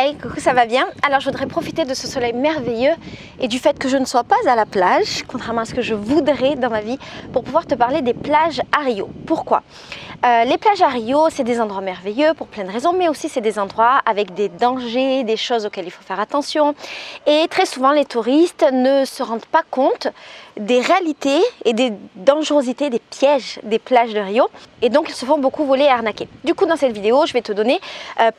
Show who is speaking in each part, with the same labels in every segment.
Speaker 1: Hey, coucou, ça va bien? Alors je voudrais profiter de ce soleil merveilleux et du fait que je ne sois pas à la plage, contrairement à ce que je voudrais dans ma vie, pour pouvoir te parler des plages à Rio. Pourquoi? Les plages à Rio, c'est des endroits merveilleux pour plein de raisons, mais aussi c'est des endroits avec des dangers, des choses auxquelles il faut faire attention. Et très souvent, les touristes ne se rendent pas compte des réalités et des dangerosités, des pièges des plages de Rio. Et donc, ils se font beaucoup voler et arnaquer. Du coup, dans cette vidéo, je vais te donner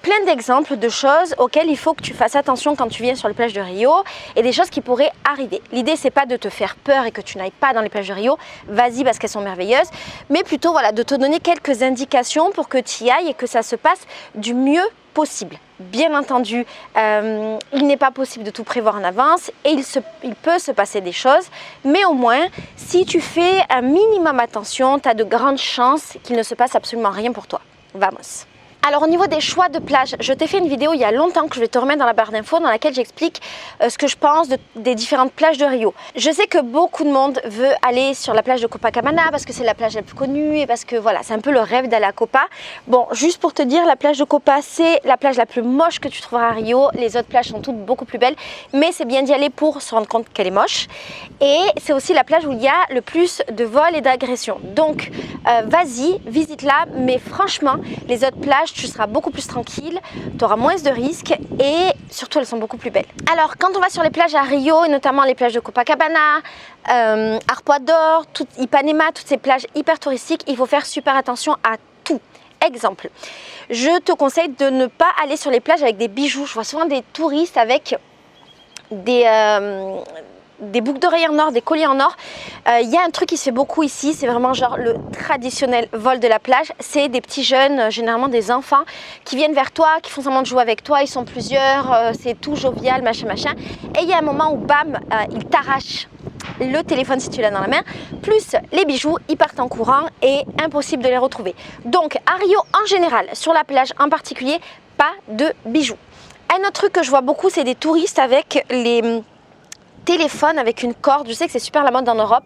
Speaker 1: plein d'exemples de choses auxquelles il faut que tu fasses attention quand tu viens sur les plages de Rio et des choses qui pourraient arriver. L'idée, c'est pas de te faire peur et que tu n'ailles pas dans les plages de Rio. Vas-y parce qu'elles sont merveilleuses. Mais plutôt, voilà, de te donner quelques indications pour que tu y ailles et que ça se passe du mieux possible. Bien entendu, il n'est pas possible de tout prévoir en avance et il peut se passer des choses, mais au moins, si tu fais un minimum attention, tu as de grandes chances qu'il ne se passe absolument rien pour toi. Vamos! Alors au niveau des choix de plage, je t'ai fait une vidéo il y a longtemps que je vais te remettre dans la barre d'infos dans laquelle j'explique ce que je pense des différentes plages de Rio. Je sais que beaucoup de monde veut aller sur la plage de Copacabana parce que c'est la plage la plus connue et parce que voilà, c'est un peu le rêve d'aller à Copa. Bon, juste pour te dire, la plage de Copa, c'est la plage la plus moche que tu trouveras à Rio. Les autres plages sont toutes beaucoup plus belles, mais c'est bien d'y aller pour se rendre compte qu'elle est moche. Et c'est aussi la plage où il y a le plus de vols et d'agressions. Donc vas-y, visite-la, mais franchement, les autres plages, tu seras beaucoup plus tranquille, tu auras moins de risques et surtout elles sont beaucoup plus belles. Alors quand on va sur les plages à Rio et notamment les plages de Copacabana, Arpoador, Ipanema, toutes ces plages hyper touristiques, il faut faire super attention à tout. Exemple, je te conseille de ne pas aller sur les plages avec des bijoux. Je vois souvent des touristes avec des boucles d'oreilles en or, des colliers en or. Il y a un truc qui se fait beaucoup ici, c'est vraiment genre le traditionnel vol de la plage. C'est des petits jeunes, généralement des enfants, qui viennent vers toi, qui font semblant de jouer avec toi. Ils sont plusieurs, c'est tout jovial, machin, machin. Et il y a un moment où bam, ils t'arrachent le téléphone si tu l'as dans la main, plus les bijoux, ils partent en courant et impossible de les retrouver. Donc à Rio en général, sur la plage en particulier, pas de bijoux. Un autre truc que je vois beaucoup, c'est des touristes avec les téléphone avec une corde. Je sais que c'est super la mode en Europe.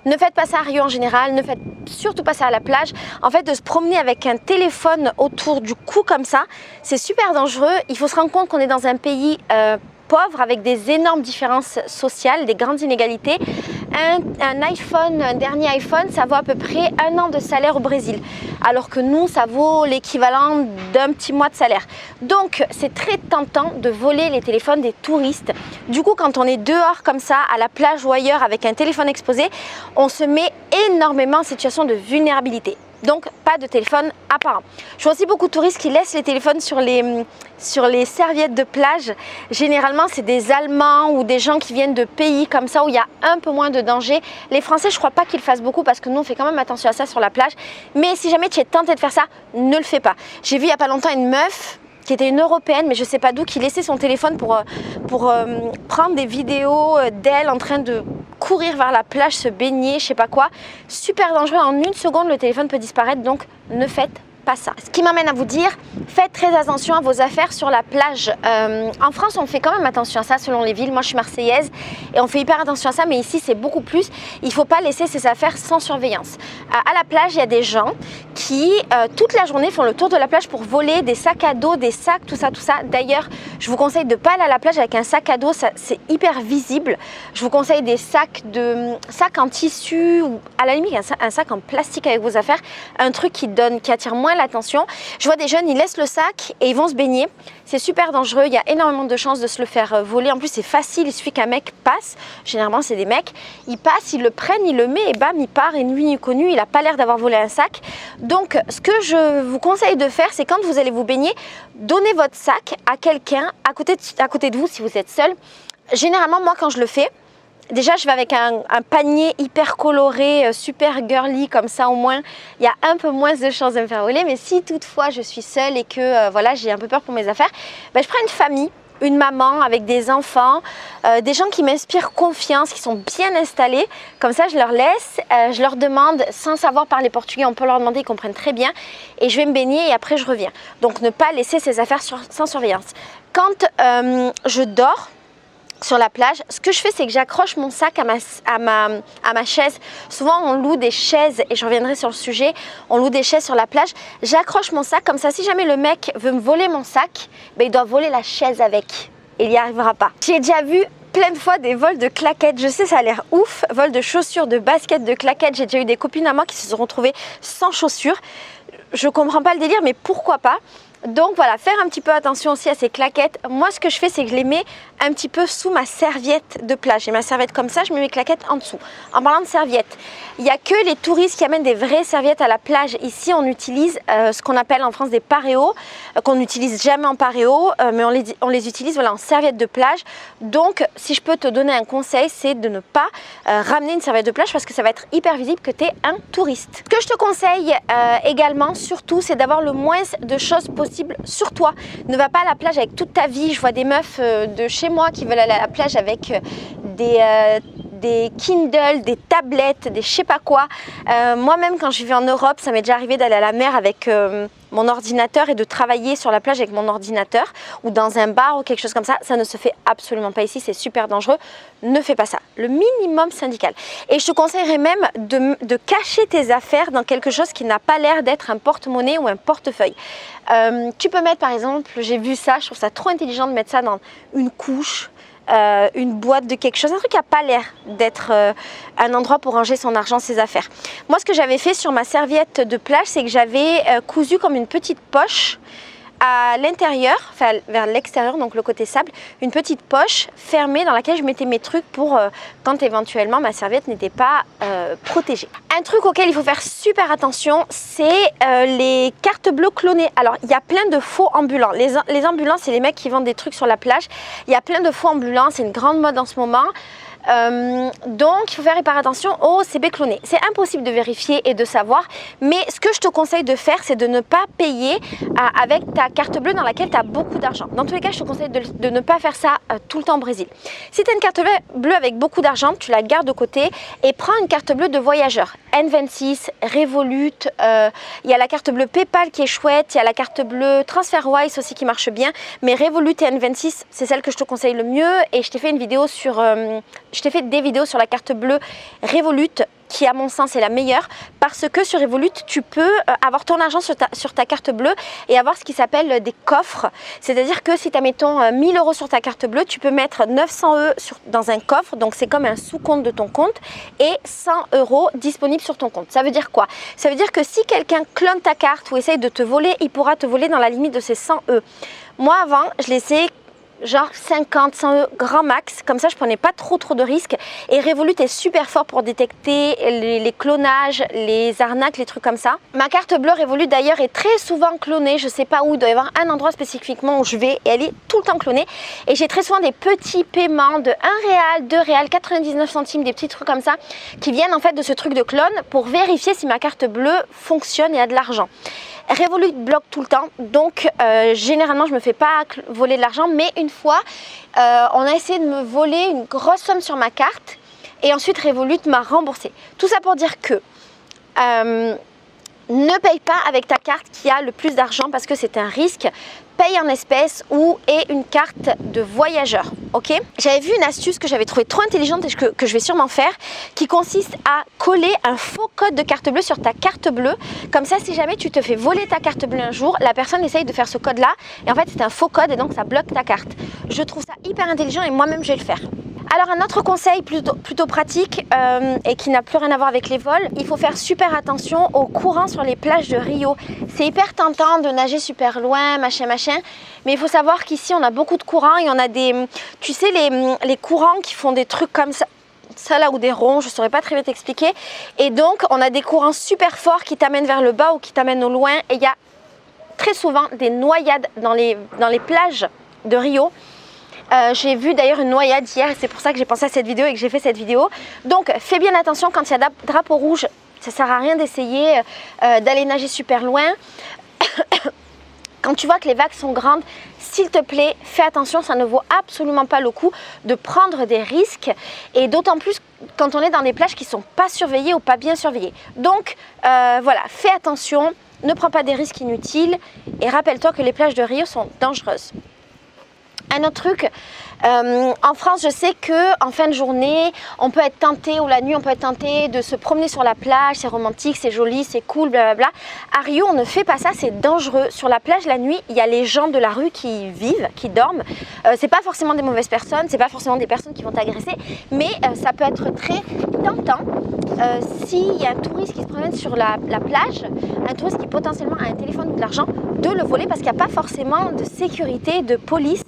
Speaker 1: Ne faites pas ça à Rio en général, ne faites surtout pas ça à la plage. En fait, de se promener avec un téléphone autour du cou comme ça, c'est super dangereux. Il faut se rendre compte qu'on est dans un pays pauvre avec des énormes différences sociales, des grandes inégalités. Un iPhone, un dernier iPhone, ça vaut à peu près 1 an de salaire au Brésil, alors que nous, ça vaut l'équivalent d'un petit mois de salaire. Donc, c'est très tentant de voler les téléphones des touristes. Du coup, quand on est dehors comme ça, à la plage ou ailleurs, avec un téléphone exposé, on se met énormément en situation de vulnérabilité. Donc, pas de téléphone apparent. Je vois aussi beaucoup de touristes qui laissent les téléphones sur les serviettes de plage. Généralement, c'est des Allemands ou des gens qui viennent de pays comme ça où il y a un peu moins de danger. Les Français, je crois pas qu'ils fassent beaucoup parce que nous, on fait quand même attention à ça sur la plage. Mais si jamais tu es tenté de faire ça, ne le fais pas. J'ai vu il y a pas longtemps une meuf qui était une Européenne, mais je sais pas d'où, qui laissait son téléphone pour prendre des vidéos d'elle en train de courir vers la plage, se baigner, je sais pas quoi. Super dangereux, en 1 seconde le téléphone peut disparaître, donc ne faites pas ça. Ce qui m'amène à vous dire, faites très attention à vos affaires sur la plage. En France, on fait quand même attention à ça selon les villes. Moi, je suis marseillaise et on fait hyper attention à ça, mais ici, c'est beaucoup plus. Il ne faut pas laisser ses affaires sans surveillance. À la plage, il y a des gens qui, toute la journée, font le tour de la plage pour voler des sacs à dos, des sacs, tout ça, tout ça. D'ailleurs, je vous conseille de ne pas aller à la plage avec un sac à dos, c'est hyper visible. Je vous conseille des sacs en tissu ou à la limite un sac en plastique avec vos affaires, un truc qui attire moins l'attention. Je vois des jeunes, ils laissent le sac et ils vont se baigner. C'est super dangereux, il y a énormément de chances de se le faire voler. En plus, c'est facile, il suffit qu'un mec passe. Généralement, c'est des mecs. Ils passent, ils le prennent, ils le mettent et bam, il part. Et nuit connue, il n'a pas l'air d'avoir volé un sac. Donc, ce que je vous conseille de faire, c'est quand vous allez vous baigner, donnez votre sac à quelqu'un à côté de vous si vous êtes seul. Généralement, moi, quand je le fais, déjà, je vais avec un panier hyper coloré, super girly, comme ça au moins, il y a un peu moins de chances de me faire voler. Mais si toutefois je suis seule et que voilà, j'ai un peu peur pour mes affaires, ben, je prends une famille, une maman avec des enfants, des gens qui m'inspirent confiance, qui sont bien installés. Comme ça, je leur laisse, je leur demande, sans savoir parler portugais, on peut leur demander, ils comprennent très bien. Et je vais me baigner et après je reviens. Donc ne pas laisser ses affaires sans surveillance. Quand je dors, sur la plage, ce que je fais, c'est que j'accroche mon sac à ma chaise. Souvent, on loue des chaises, et je reviendrai sur le sujet, on loue des chaises sur la plage. J'accroche mon sac, comme ça, si jamais le mec veut me voler mon sac, ben, il doit voler la chaise avec. Et il n'y arrivera pas. J'ai déjà vu plein de fois des vols de claquettes. Je sais, ça a l'air ouf. Vols de chaussures, de baskets, de claquettes. J'ai déjà eu des copines à moi qui se sont retrouvées sans chaussures. Je comprends pas le délire, mais pourquoi pas? Donc voilà, faire un petit peu attention aussi à ces claquettes. Moi, ce que je fais, c'est que je les mets un petit peu sous ma serviette de plage. J'ai ma serviette comme ça, je mets mes claquettes en dessous. En parlant de serviettes, il n'y a que les touristes qui amènent des vraies serviettes à la plage. Ici, on utilise ce qu'on appelle en France des paréos, qu'on n'utilise jamais en paréo, mais on les utilise voilà, en serviette de plage. Donc, si je peux te donner un conseil, c'est de ne pas ramener une serviette de plage parce que ça va être hyper visible que tu es un touriste. Ce que je te conseille également, surtout, c'est d'avoir le moins de choses possibles sur toi. Ne va pas à la plage avec toute ta vie. Je vois des meufs de chez moi qui veulent aller à la plage avec des Kindle, des tablettes, des je sais pas quoi. Moi-même, quand je vivais en Europe, ça m'est déjà arrivé d'aller à la mer avec mon ordinateur et de travailler sur la plage avec mon ordinateur ou dans un bar ou quelque chose comme ça. Ça ne se fait absolument pas ici, c'est super dangereux. Ne fais pas ça. Le minimum syndical. Et je te conseillerais même de cacher tes affaires dans quelque chose qui n'a pas l'air d'être un porte-monnaie ou un portefeuille. Tu peux mettre par exemple, j'ai vu ça, je trouve ça trop intelligent de mettre ça dans une couche, une boîte de quelque chose, un truc qui n'a pas l'air d'être un endroit pour ranger son argent, ses affaires. Moi, ce que j'avais fait sur ma serviette de plage, c'est que j'avais cousu comme une petite poche à l'intérieur, enfin vers l'extérieur, donc le côté sable, une petite poche fermée dans laquelle je mettais mes trucs pour quand éventuellement ma serviette n'était pas protégée. Un truc auquel il faut faire super attention, c'est les cartes bleues clonées. Alors il y a plein de faux ambulants. Les ambulants, c'est les mecs qui vendent des trucs sur la plage. Il y a plein de faux ambulants, c'est une grande mode en ce moment. Donc il faut faire hyper attention au CB cloné. C'est impossible de vérifier et de savoir, mais ce que je te conseille de faire, c'est de ne pas payer avec ta carte bleue dans laquelle tu as beaucoup d'argent. Dans tous les cas, je te conseille de ne pas faire ça tout le temps au Brésil. Si tu as une carte bleue avec beaucoup d'argent, tu la gardes de côté et prends une carte bleue de voyageur. N26, Revolut, il y a la carte bleue PayPal qui est chouette, il y a la carte bleue TransferWise aussi qui marche bien, mais Revolut et N26, c'est celle que je te conseille le mieux et je t'ai fait une vidéo sur... Je t'ai fait des vidéos sur la carte bleue Revolut qui à mon sens est la meilleure parce que sur Revolut tu peux avoir ton argent sur ta carte bleue et avoir ce qui s'appelle des coffres, c'est à dire que si tu as mettons 1000 € sur ta carte bleue, tu peux mettre 900 € dans un coffre, donc c'est comme un sous-compte de ton compte et 100 € disponibles sur ton compte. Ça veut dire quoi? Ça veut dire que si quelqu'un clone ta carte ou essaye de te voler, il pourra te voler dans la limite de ces 100 €. Moi avant je laissais genre 50, 100 € grand max, comme ça je prenais pas trop de risques et Revolut est super fort pour détecter les clonages, les arnaques, les trucs comme ça. Ma carte bleue Revolut d'ailleurs est très souvent clonée, je sais pas où, il doit y avoir un endroit spécifiquement où je vais et elle est tout le temps clonée et j'ai très souvent des petits paiements de 1 réal, 2 réal, 99 centimes, des petits trucs comme ça qui viennent en fait de ce truc de clone pour vérifier si ma carte bleue fonctionne et a de l'argent. Revolut bloque tout le temps, donc généralement je me fais pas voler de l'argent, mais une fois on a essayé de me voler une grosse somme sur ma carte et ensuite Revolut m'a remboursé. Tout ça pour dire que ne paye pas avec ta carte qui a le plus d'argent parce que c'est un risque. Paye en espèces ou est une carte de voyageur, ok? J'avais vu une astuce que j'avais trouvée trop intelligente et que je vais sûrement faire, qui consiste à coller un faux code de carte bleue sur ta carte bleue. Comme ça, si jamais tu te fais voler ta carte bleue un jour, la personne essaye de faire ce code-là et en fait c'est un faux code et donc ça bloque ta carte. Je trouve ça hyper intelligent et moi-même je vais le faire. Alors un autre conseil plutôt pratique et qui n'a plus rien à voir avec les vols, il faut faire super attention aux courants sur les plages de Rio. C'est hyper tentant de nager super loin, machin, mais il faut savoir qu'ici on a beaucoup de courants et on a des, tu sais les courants qui font des trucs comme ça là ou des ronds, je ne saurais pas très bien t'expliquer. Et donc on a des courants super forts qui t'amènent vers le bas ou qui t'amènent au loin et il y a très souvent des noyades dans les plages de Rio. J'ai vu d'ailleurs une noyade hier et c'est pour ça que j'ai pensé à cette vidéo et que j'ai fait cette vidéo. Donc fais bien attention quand il y a drapeau rouge, ça sert à rien d'essayer d'aller nager super loin. Quand tu vois que les vagues sont grandes, s'il te plaît, fais attention, ça ne vaut absolument pas le coup de prendre des risques et d'autant plus quand on est dans des plages qui ne sont pas surveillées ou pas bien surveillées. Donc voilà, fais attention, ne prends pas des risques inutiles et rappelle-toi que les plages de Rio sont dangereuses. Un autre truc, en France, je sais qu'en fin de journée, on peut être tenté, ou la nuit, on peut être tenté de se promener sur la plage, c'est romantique, c'est joli, c'est cool, blablabla. À Rio, on ne fait pas ça, c'est dangereux. Sur la plage, la nuit, il y a les gens de la rue qui vivent, qui dorment. C'est pas forcément des mauvaises personnes, c'est pas forcément des personnes qui vont t'agresser, mais ça peut être très tentant. S'il y a un touriste qui se promène sur la plage, un touriste qui potentiellement a un téléphone ou de l'argent, de le voler parce qu'il n'y a pas forcément de sécurité, de police.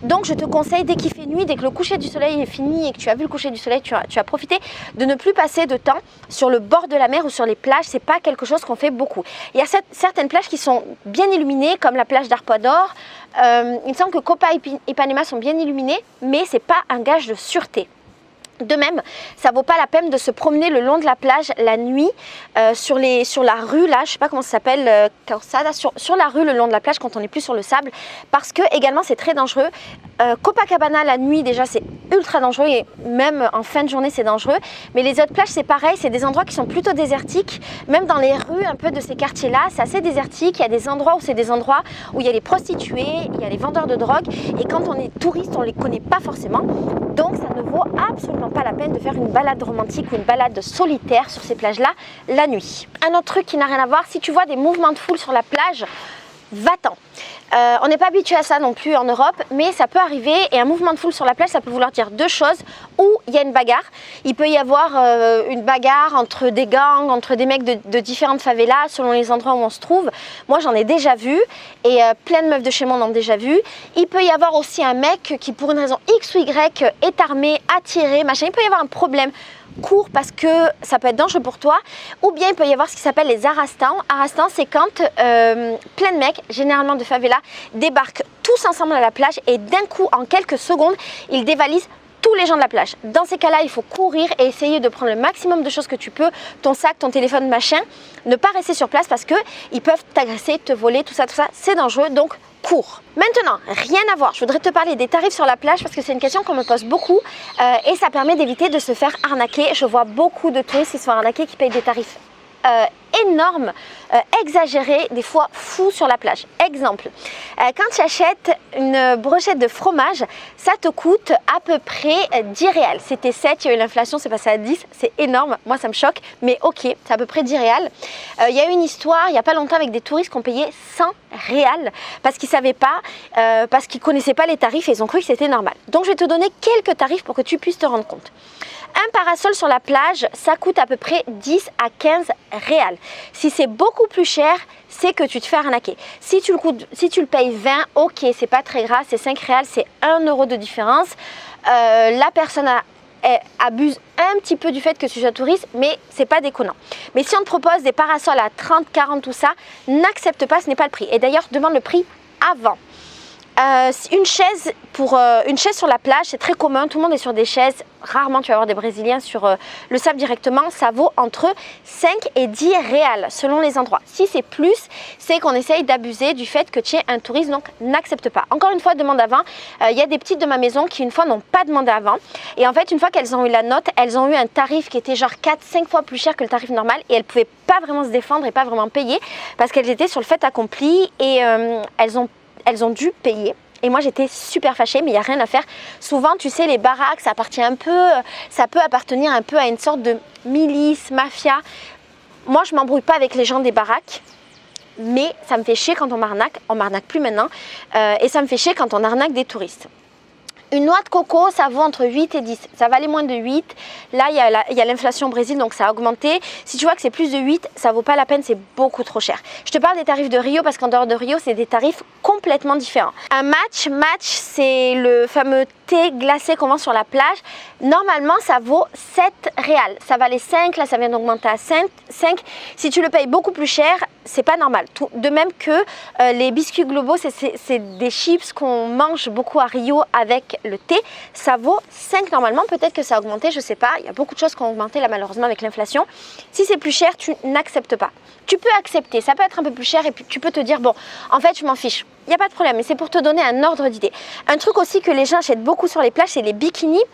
Speaker 1: Donc je te conseille, dès qu'il fait nuit, dès que le coucher du soleil est fini et que tu as vu le coucher du soleil, tu as profité, de ne plus passer de temps sur le bord de la mer ou sur les plages. C'est pas quelque chose qu'on fait beaucoup. Il y a certaines plages qui sont bien illuminées, comme la plage d'Arpoador. Il me semble que Copa et Ipanema sont bien illuminées, mais c'est pas un gage de sûreté. De même, ça vaut pas la peine de se promener le long de la plage la nuit sur la rue, là, je sais pas comment ça s'appelle, calçada, sur la rue le long de la plage quand on n'est plus sur le sable, parce que également c'est très dangereux. Copacabana la nuit déjà c'est ultra dangereux et même en fin de journée c'est dangereux, mais les autres plages c'est pareil, c'est des endroits qui sont plutôt désertiques, même dans les rues un peu de ces quartiers là c'est assez désertique. Il y a des endroits où c'est des endroits où il y a les prostituées, il y a les vendeurs de drogue, et quand on est touriste on les connaît pas forcément, donc ça ne vaut absolument pas la peine de faire une balade romantique ou une balade solitaire sur ces plages là la nuit. Un autre truc qui n'a rien à voir, si tu vois des mouvements de foule sur la plage, va-t'en. On n'est pas habitué à ça non plus en Europe, mais ça peut arriver, et un mouvement de foule sur la plage, ça peut vouloir dire deux choses. Ou il y a une bagarre, il peut y avoir une bagarre entre des gangs, entre des mecs de différentes favelas, selon les endroits où on se trouve. Moi j'en ai déjà vu, et plein de meufs de chez moi en ont déjà vu. Il peut y avoir aussi un mec qui pour une raison X ou Y est armé, attiré, machin. Il peut y avoir un problème court parce que ça peut être dangereux pour toi, ou bien il peut y avoir ce qui s'appelle les arrestants. Arrestants, c'est quand plein de mecs, généralement de favela, débarquent tous ensemble à la plage et d'un coup, en quelques secondes, ils dévalisent tous les gens de la plage. Dans ces cas-là, il faut courir et essayer de prendre le maximum de choses que tu peux, ton sac, ton téléphone, machin, ne pas rester sur place parce qu'ils peuvent t'agresser, te voler, tout ça, c'est dangereux, donc cours. Maintenant, rien à voir, je voudrais te parler des tarifs sur la plage parce que c'est une question qu'on me pose beaucoup et ça permet d'éviter de se faire arnaquer. Je vois beaucoup de touristes qui se font arnaquer, qui payent des tarifs énormes, exagérés, des fois fous sur la plage. Exemple, quand tu achètes une brochette de fromage, ça te coûte à peu près 10 réals. C'était 7, il y a eu l'inflation, c'est passé à 10, c'est énorme, moi ça me choque, mais ok, c'est à peu près 10 réals. Il y a eu une histoire il n'y a pas longtemps avec des touristes qui ont payé 100 réals parce qu'ils ne savaient pas, parce qu'ils ne connaissaient pas les tarifs et ils ont cru que c'était normal. Donc je vais te donner quelques tarifs pour que tu puisses te rendre compte. Un parasol sur la plage, ça coûte à peu près 10 à 15 réals. Si c'est beaucoup plus cher, c'est que tu te fais arnaquer. Si tu le payes 20, ok, c'est pas très grave, c'est 5 réals, c'est 1 euro de différence. La personne abuse un petit peu du fait que tu sois touriste, mais c'est pas déconnant. Mais si on te propose des parasols à 30, 40, tout ça, n'accepte pas, ce n'est pas le prix. Et d'ailleurs, demande le prix avant. Une chaise sur la plage, c'est très commun, tout le monde est sur des chaises, rarement tu vas avoir des Brésiliens sur le sable directement, ça vaut entre 5 et 10 réals selon les endroits. Si c'est plus, c'est qu'on essaye d'abuser du fait que tu es un touriste, donc n'accepte pas. Encore une fois, demande avant. Il y a des petites de ma maison qui une fois n'ont pas demandé avant, et en fait une fois qu'elles ont eu la note, elles ont eu un tarif qui était genre 4-5 fois plus cher que le tarif normal, et elles ne pouvaient pas vraiment se défendre et pas vraiment payer parce qu'elles étaient sur le fait accompli, et elles ont dû payer. Et moi j'étais super fâchée, mais il n'y a rien à faire. Souvent tu sais, les baraques, ça peut appartenir un peu à une sorte de milice, mafia. Moi je m'embrouille pas avec les gens des baraques, mais ça me fait chier quand on m'arnaque plus maintenant, et ça me fait chier quand on arnaque des touristes. Une noix de coco, ça vaut entre 8 et 10. Ça valait moins de 8. Là, il y a l'inflation au Brésil, donc ça a augmenté. Si tu vois que c'est plus de 8, ça vaut pas la peine, c'est beaucoup trop cher. Je te parle des tarifs de Rio parce qu'en dehors de Rio, c'est des tarifs complètement différents. Un match, c'est le fameux thé glacé qu'on vend sur la plage. Normalement, ça vaut 7 réals. Ça valait 5, là, ça vient d'augmenter à 5. Si tu le payes beaucoup plus cher, c'est pas normal. De même que les biscuits globaux, c'est des chips qu'on mange beaucoup à Rio avec le thé, ça vaut 5 normalement, peut-être que ça a augmenté, je sais pas, il y a beaucoup de choses qui ont augmenté là malheureusement avec l'inflation. Si c'est plus cher, tu n'acceptes pas. Tu peux accepter, ça peut être un peu plus cher et puis tu peux te dire bon, en fait je m'en fiche, il n'y a pas de problème, mais c'est pour te donner un ordre d'idée. Un truc aussi que les gens achètent beaucoup sur les plages, c'est les bikinis.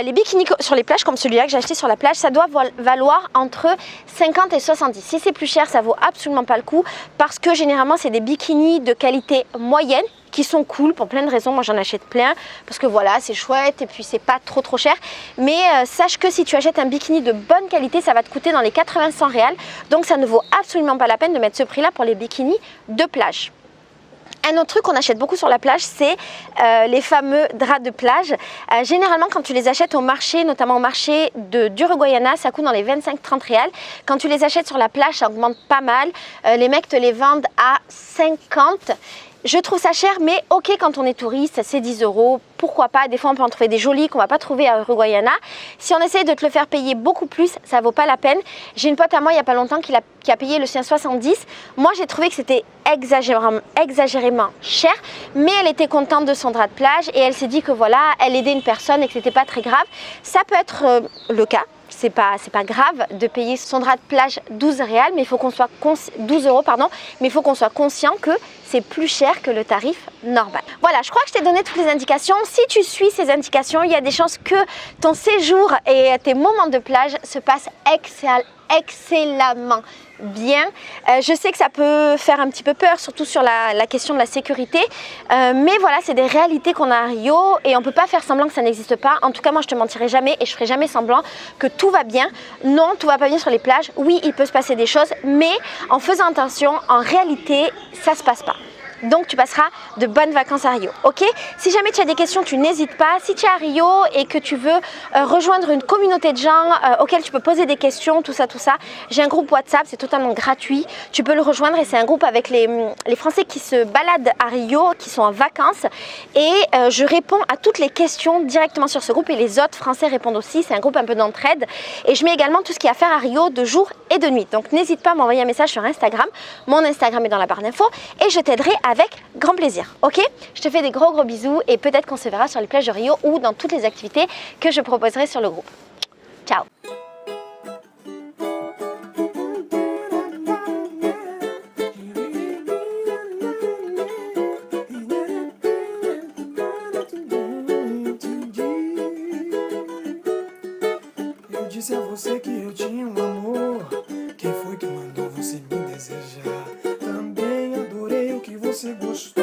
Speaker 1: Les bikinis sur les plages comme celui-là que j'ai acheté sur la plage, ça doit valoir entre 50 et 70. Si c'est plus cher, ça vaut absolument pas le coup parce que généralement c'est des bikinis de qualité moyenne. qui sont cool pour plein de raisons. Moi j'en achète plein parce que voilà, c'est chouette et puis c'est pas trop cher. Mais sache que si tu achètes un bikini de bonne qualité, ça va te coûter dans les 80-100 réals. Donc ça ne vaut absolument pas la peine de mettre ce prix-là pour les bikinis de plage. Un autre truc qu'on achète beaucoup sur la plage, c'est les fameux draps de plage. Généralement, quand tu les achètes au marché, notamment au marché d'Uruguayana, ça coûte dans les 25-30 réals. Quand tu les achètes sur la plage, ça augmente pas mal. Les mecs te les vendent à 50. Je trouve ça cher, mais ok, quand on est touriste, c'est 10 €, pourquoi pas. Des fois, on peut en trouver des jolis qu'on va pas trouver à Uruguayana. Si on essaye de te le faire payer beaucoup plus, ça vaut pas la peine. J'ai une pote à moi, il y a pas longtemps, qui a payé le sien 70. Moi, j'ai trouvé que c'était exagérément cher, mais elle était contente de son drap de plage et elle s'est dit que voilà, elle aidait une personne et que c'était pas très grave. Ça peut être le cas. C'est pas grave de payer son drap de plage 12 réals, mais il faut qu'on soit 12 €, pardon, mais il faut qu'on soit conscient que c'est plus cher que le tarif normal. Voilà, je crois que je t'ai donné toutes les indications. Si tu suis ces indications, il y a des chances que ton séjour et tes moments de plage se passent excellemment bien. Je sais que ça peut faire un petit peu peur, surtout sur la question de la sécurité, mais voilà, c'est des réalités qu'on a à Rio et on ne peut pas faire semblant que ça n'existe pas. En tout cas, moi je te mentirai jamais et je ferai jamais semblant que tout va bien. Non, tout va pas bien sur les plages. Oui, il peut se passer des choses, mais en faisant attention, en réalité, ça se passe pas. Donc tu passeras de bonnes vacances à Rio, ok? Si jamais tu as des questions, tu n'hésites pas. Si tu es à Rio et que tu veux rejoindre une communauté de gens auxquels tu peux poser des questions, tout ça, j'ai un groupe WhatsApp, c'est totalement gratuit. Tu peux le rejoindre et c'est un groupe avec les Français qui se baladent à Rio, qui sont en vacances. Et je réponds à toutes les questions directement sur ce groupe et les autres Français répondent aussi. C'est un groupe un peu d'entraide. Et je mets également tout ce qu'il y a à faire à Rio de jour et de nuit. Donc n'hésite pas à m'envoyer un message sur Instagram. Mon Instagram est dans la barre d'infos et je t'aiderai avec grand plaisir, ok? Je te fais des gros bisous et peut-être qu'on se verra sur les plages de Rio ou dans toutes les activités que je proposerai sur le groupe. Ciao!
Speaker 2: Eu disse a você que eu tinha amor. Quem foi que mandou você me desejar? Também adorei o que você gostou.